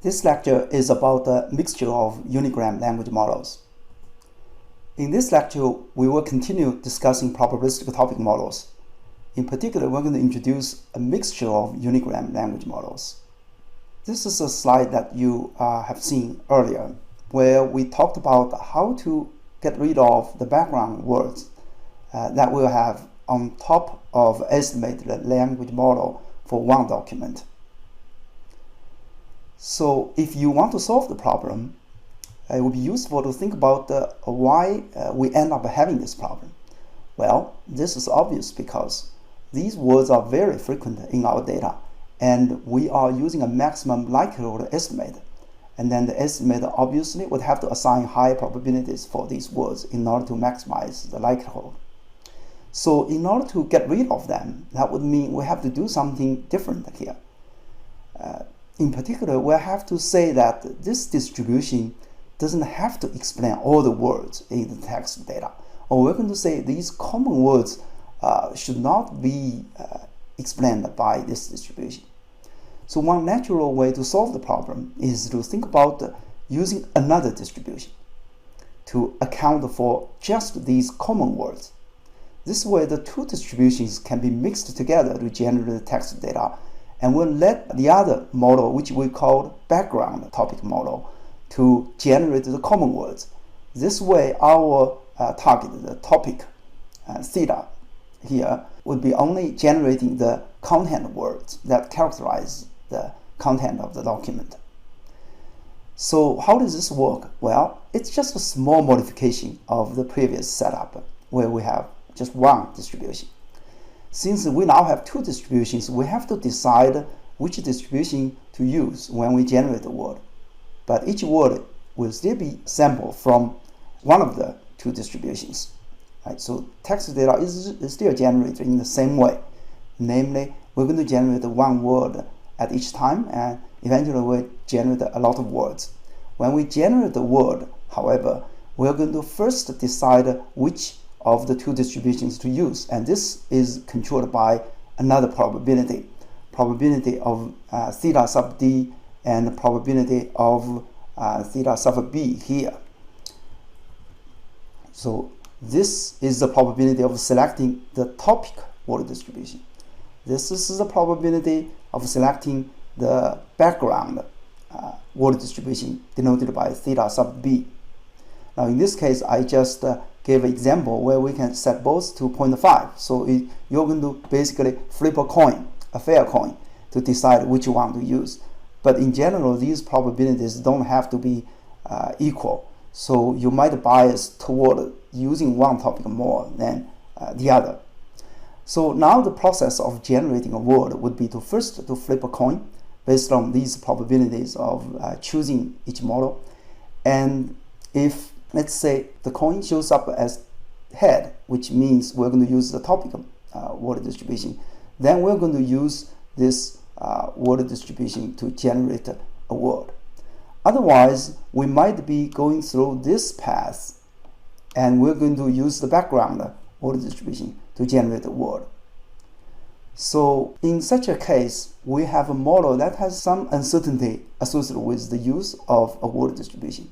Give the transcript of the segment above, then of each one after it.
This lecture is about the mixture of Unigram language models. In this lecture, we will continue discussing probabilistic topic models. In particular, we're going to introduce a mixture of Unigram language models. This is a slide that you have seen earlier, where we talked about how to get rid of the background words that we'll have on top of estimated language model for one document. So if you want to solve the problem, it would be useful to think about why we end up having this problem. Well, this is obvious because these words are very frequent in our data, and we are using a maximum likelihood estimate. And then the estimator obviously would have to assign high probabilities for these words in order to maximize the likelihood. So in order to get rid of them, that would mean we have to do something different here. In particular, we have to say that this distribution doesn't have to explain all the words in the text data. Or we're going to say these common words should not be explained by this distribution. So one natural way to solve the problem is to think about using another distribution to account for just these common words. This way, the two distributions can be mixed together to generate the text data, and we'll let the other model, which we call background topic model, to generate the common words. This way, our target, the topic theta here, would be only generating the content words that characterize the content of the document. So how does this work? Well, it's just a small modification of the previous setup where we have just one distribution. Since we now have two distributions, we have to decide which distribution to use when we generate the word. But each word will still be sampled from one of the two distributions. Right? So text data is still generated in the same way. Namely, we're going to generate one word at each time, and eventually we'll generate a lot of words. When we generate the word, however, we're going to first decide which of the two distributions to use, and this is controlled by another probability of theta sub d and probability of theta sub b here. So this is the probability of selecting the topic word distribution. This is the probability of selecting the background word distribution denoted by theta sub b. Now in this case, I just gave an example where we can set both to 0.5. So you're going to basically flip a coin, a fair coin, to decide which one to use. But in general, these probabilities don't have to be equal. So you might bias toward using one topic more than the other. So now the process of generating a word would be to first to flip a coin based on these probabilities of choosing each model. And if, let's say, the coin shows up as head, which means we're going to use the topic word distribution, then we're going to use this word distribution to generate a word. Otherwise, we might be going through this path, and we're going to use the background word distribution to generate a word. So in such a case, we have a model that has some uncertainty associated with the use of a word distribution.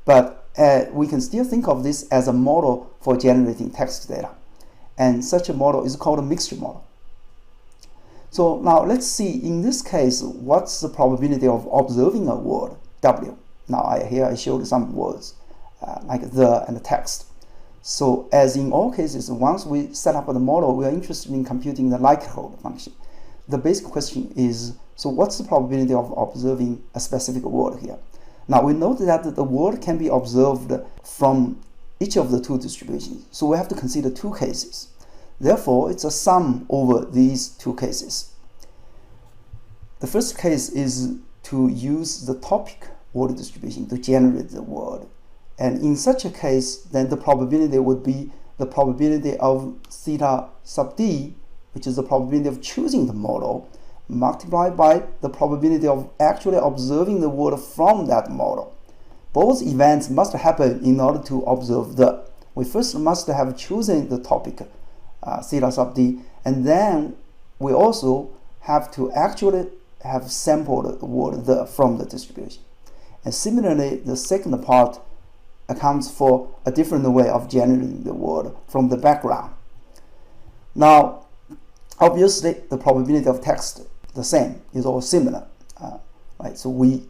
But we can still think of this as a model for generating text data. And such a model is called a mixture model. So now let's see, in this case, what's the probability of observing a word, W. Now here I showed some words like the and the text. So as in all cases, once we set up the model, we are interested in computing the likelihood function. The basic question is, so what's the probability of observing a specific word here? Now we note that the word can be observed from each of the two distributions. So we have to consider two cases. Therefore, it's a sum over these two cases. The first case is to use the topic word distribution to generate the word. And in such a case, then the probability would be the probability of theta sub d, which is the probability of choosing the model, multiplied by the probability of actually observing the word from that model. Both events must happen in order to observe the. We first must have chosen the topic theta sub d, and then we also have to actually have sampled the word the from the distribution. And similarly, the second part accounts for a different way of generating the word from the background. Now, obviously, the probability of text the same is all similar, right? So we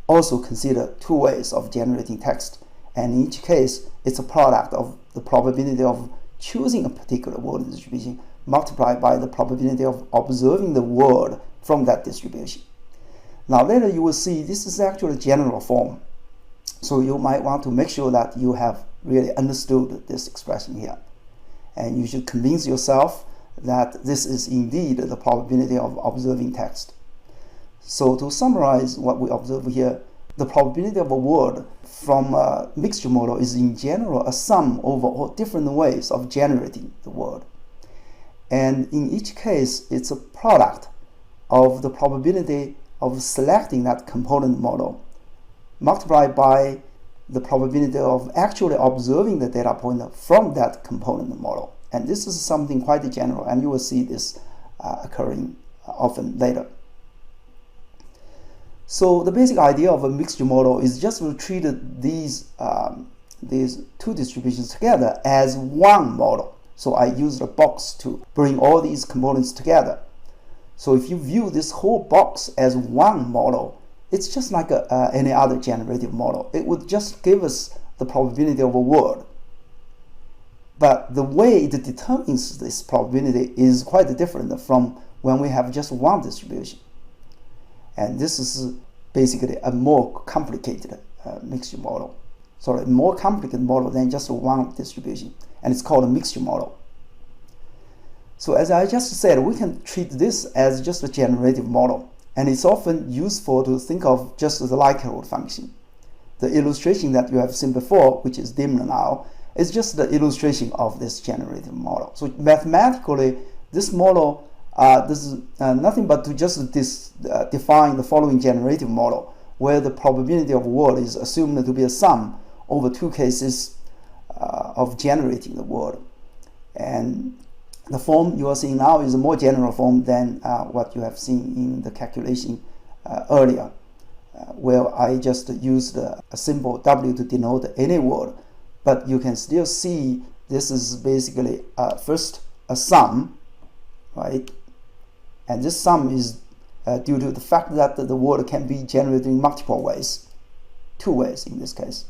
also consider two ways of generating text, and in each case, it's a product of the probability of choosing a particular word distribution multiplied by the probability of observing the word from that distribution. Now later you will see this is actually a general form, so you might want to make sure that you have really understood this expression here, and you should convince yourself that this is indeed the probability of observing text. So to summarize what we observe here, the probability of a word from a mixture model is in general a sum over all different ways of generating the word. And in each case, it's a product of the probability of selecting that component model multiplied by the probability of actually observing the data point from that component model. And this is something quite general, and you will see this occurring often later. So the basic idea of a mixture model is just to treat these two distributions together as one model. So I used a box to bring all these components together. So if you view this whole box as one model, it's just like any other generative model. It would just give us the probability of a word. But the way it determines this probability is quite different from when we have just one distribution. And this is basically a more complicated mixture model. Sorry, a more complicated model than just one distribution. And it's called a mixture model. So as I just said, we can treat this as just a generative model. And it's often useful to think of just the likelihood function. The illustration that you have seen before, which is dimmed now, is just the illustration of this generative model. So mathematically, this model this is nothing but to just define the following generative model, where the probability of a word is assumed to be a sum over two cases of generating the word. And the form you are seeing now is a more general form than what you have seen in the calculation earlier, where I just used a symbol W to denote any word. But you can still see this is basically first a sum, right? And this sum is due to the fact that the word can be generated in multiple ways, two ways in this case.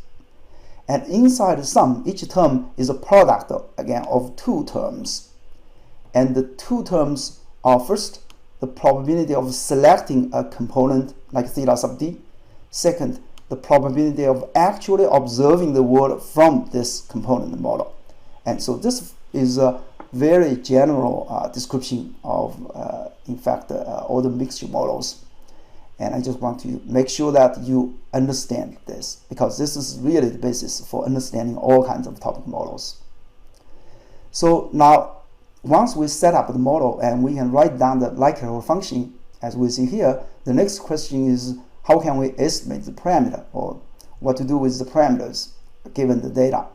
And inside the sum, each term is a product, again, of two terms. And the two terms are first, the probability of selecting a component like theta sub d. Second, the probability of actually observing the word from this component model. And so this is a very general description of, in fact, all the mixture models. And I just want to make sure that you understand this, because this is really the basis for understanding all kinds of topic models. So now, once we set up the model and we can write down the likelihood function, as we see here, the next question is how can we estimate the parameter, or what to do with the parameters given the data?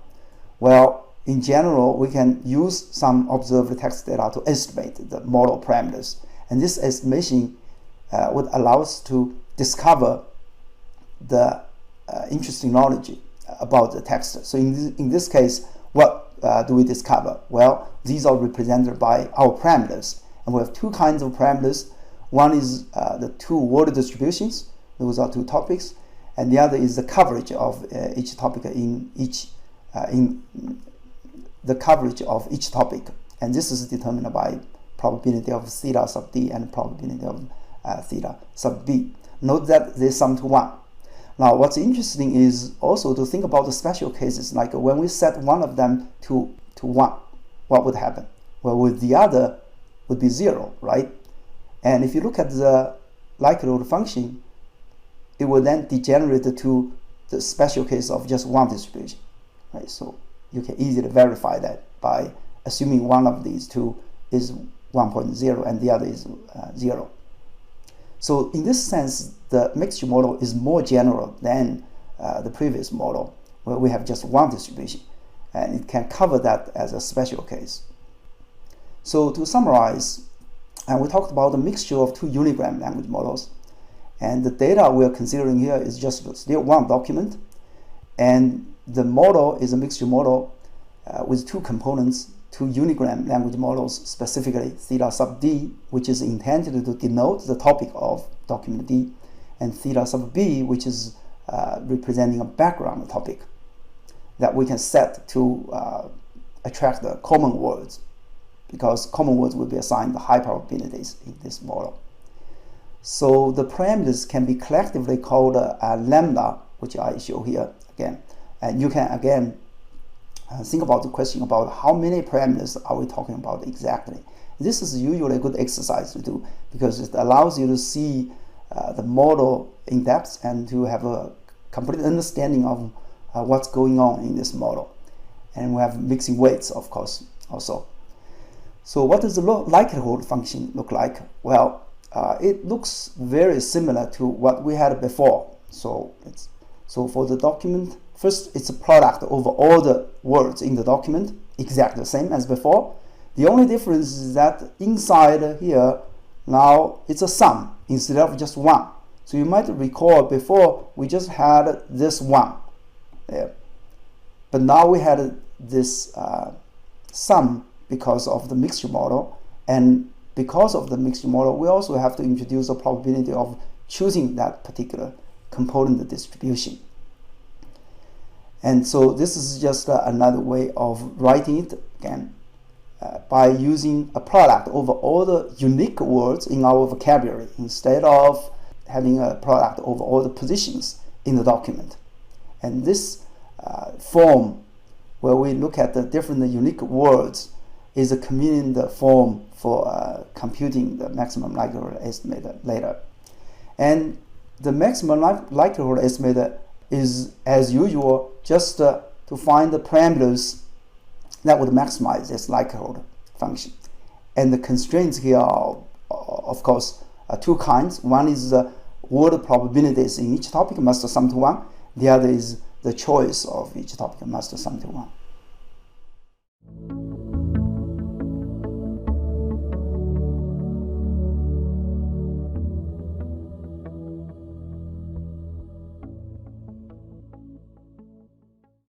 Well, in general, we can use some observed text data to estimate the model parameters. And this estimation would allow us to discover the interesting knowledge about the text. So in this case, what do we discover? Well, these are represented by our parameters. And we have two kinds of parameters. One is the two word distributions. Those are two topics. And the other is the coverage of each topic in the coverage of each topic. And this is determined by probability of theta sub d and probability of theta sub b. Note that they sum to 1. Now, what's interesting is also to think about the special cases, like when we set one of them to 1, what would happen? Well, with the other would be 0, right? And if you look at the likelihood function, it will then degenerate to the special case of just one distribution, right? So you can easily verify that by assuming one of these two is 1.0 and the other is 0. So in this sense, the mixture model is more general than the previous model, where we have just one distribution, and it can cover that as a special case. So to summarize, And we talked about the mixture of two Unigram language models. And the data we are considering here is just still one document. And the model is a mixture model with two components, two Unigram language models, specifically theta sub d, which is intended to denote the topic of document D, and theta sub b, which is representing a background topic that we can set to attract the common words, because common words will be assigned the high probabilities in this model. So the parameters can be collectively called lambda, which I show here again. And you can again think about the question about how many parameters are we talking about exactly. This is usually a good exercise to do because it allows you to see the model in depth and to have a complete understanding of what's going on in this model. And we have mixing weights, of course, also. So what does the likelihood function look like? Well, it looks very similar to what we had before. So for the document, first it's a product over all the words in the document, exactly the same as before. The only difference is that inside here, now it's a sum instead of just one. So you might recall before we just had this one there. But now we had this sum because of the mixture model, and because of the mixture model, we also have to introduce a probability of choosing that particular component distribution. And so this is just another way of writing it again by using a product over all the unique words in our vocabulary instead of having a product over all the positions in the document. And this form where we look at the different unique words is a convenient form for computing the maximum likelihood estimate later. And the maximum likelihood estimate is, as usual, just to find the parameters that would maximize this likelihood function. And the constraints here are, of course, two kinds. One is the word probabilities in each topic must sum to 1. The other is the choice of each topic must sum to 1.